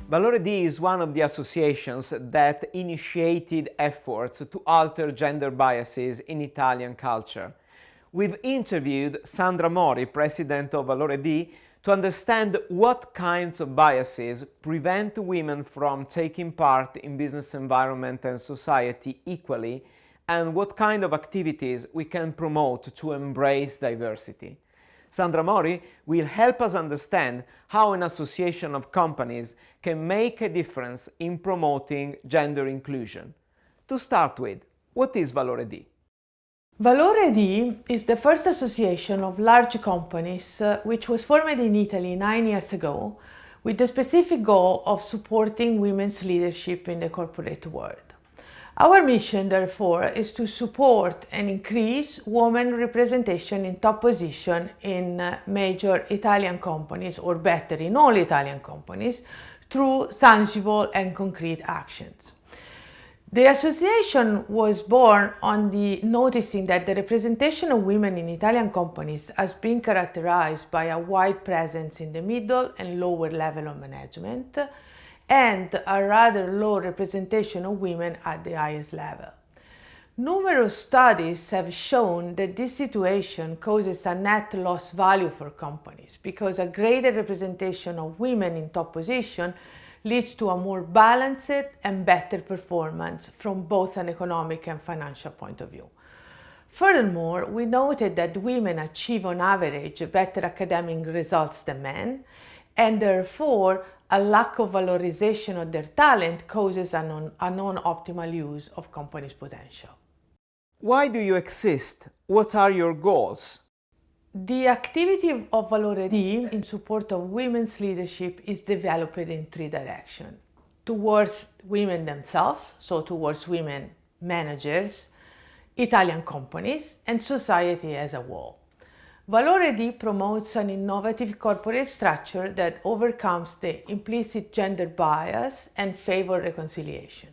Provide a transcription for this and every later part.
Valore D is one of the associations that initiated efforts to alter gender biases in Italian culture. We've interviewed Sandra Mori, President of Valore D, to understand what kinds of biases prevent women from taking part in business environment and society equally, and what kind of activities we can promote to embrace diversity. Sandra Mori will help us understand how an association of companies can make a difference in promoting gender inclusion. To start with, what is Valore D? Valore D is the first association of large companies which was formed in Italy 9 years ago with the specific goal of supporting women's leadership in the corporate world. Our mission, therefore, is to support and increase women representation in top position in major Italian companies, or better, in all Italian companies, through tangible and concrete actions. The association was born on the noticing that the representation of women in Italian companies has been characterized by a wide presence in the middle and lower level of management, and a rather low representation of women at the highest level. Numerous studies have shown that this situation causes a net loss value for companies because a greater representation of women in top position leads to a more balanced and better performance from both an economic and financial point of view. Furthermore, we noted that women achieve on average better academic results than men, and therefore a lack of valorization of their talent causes a non-optimal use of companies' potential. Why do you exist? What are your goals? The activity of Valore D in support of women's leadership is developed in three directions. Towards women themselves, so towards women managers, Italian companies, and society as a whole. Valore D promotes an innovative corporate structure that overcomes the implicit gender bias and favors reconciliation,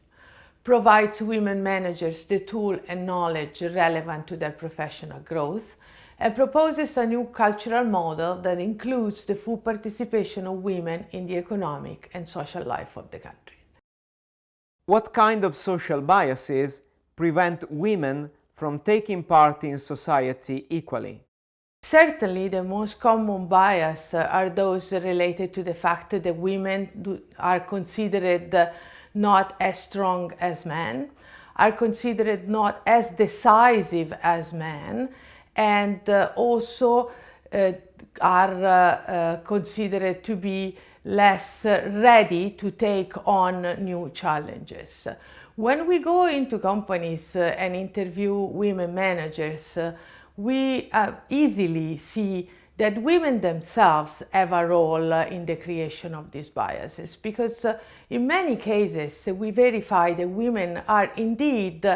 provides women managers the tool and knowledge relevant to their professional growth, and proposes a new cultural model that includes the full participation of women in the economic and social life of the country. What kind of social biases prevent women from taking part in society equally? Certainly, the most common bias are those related to the fact that women are considered not as strong as men, are considered not as decisive as men, and also are considered to be less ready to take on new challenges. When we go into companies and interview women managers, we easily see that women themselves have a role in the creation of these biases, because in many cases we verify that women are indeed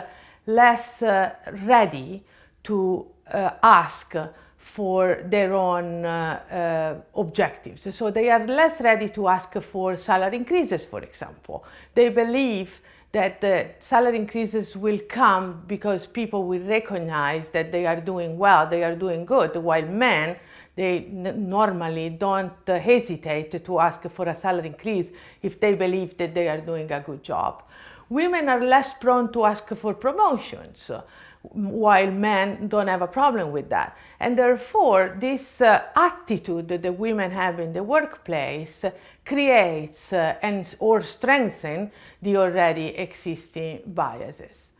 less ready to ask for their own objectives. So they are less ready to ask for salary increases, for example. They believe that the salary increases will come because people will recognize that they are doing well, they are doing good, while men, they normally don't hesitate to ask for a salary increase if they believe that they are doing a good job. Women are less prone to ask for promotions, while men don't have a problem with that. And therefore, this attitude that the women have in the workplace creates or strengthens the already existing biases.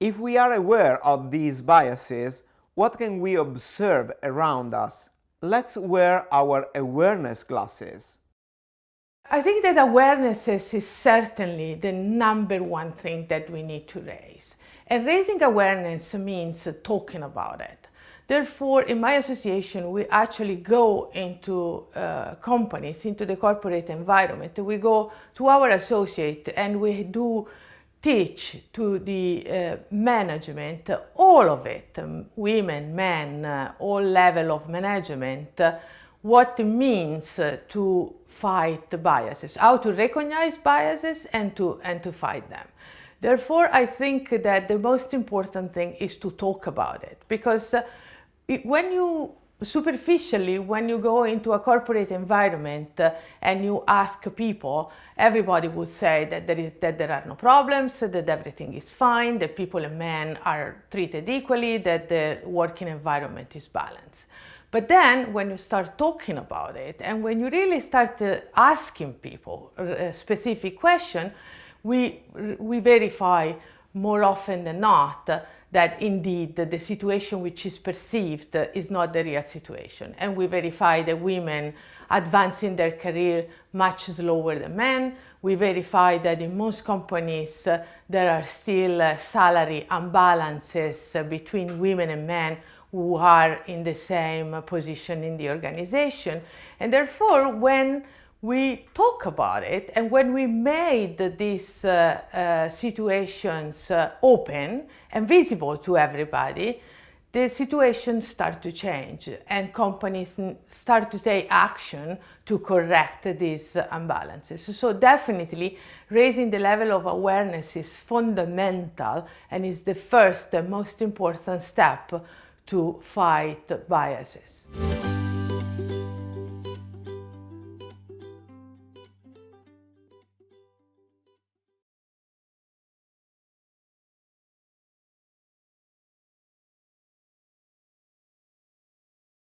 If we are aware of these biases, what can we observe around us? Let's wear our awareness glasses. I think that awareness is certainly the number one thing that we need to raise. And raising awareness means talking about it. Therefore, in my association, we actually go into companies, into the corporate environment. We go to our associate and we do teach to the management, all of it, women, men, all level of management, what it means to fight biases, how to recognize biases and to fight them. Therefore, I think that the most important thing is to talk about it, because when you superficially, when you go into a corporate environment and you ask people, everybody would say that there are no problems, that everything is fine, that people and men are treated equally, that the working environment is balanced. But then when you start talking about it and when you really start asking people a specific question, we verify more often than not that indeed the situation which is perceived is not the real situation. And we verify that women advance in their career much slower than men. We verify that in most companies there are still salary imbalances between women and men who are in the same position in the organization. And therefore, when we talk about it and when we made these situations open and visible to everybody, the situation starts to change and companies start to take action to correct these imbalances. So definitely raising the level of awareness is fundamental and is the first and most important step to fight biases.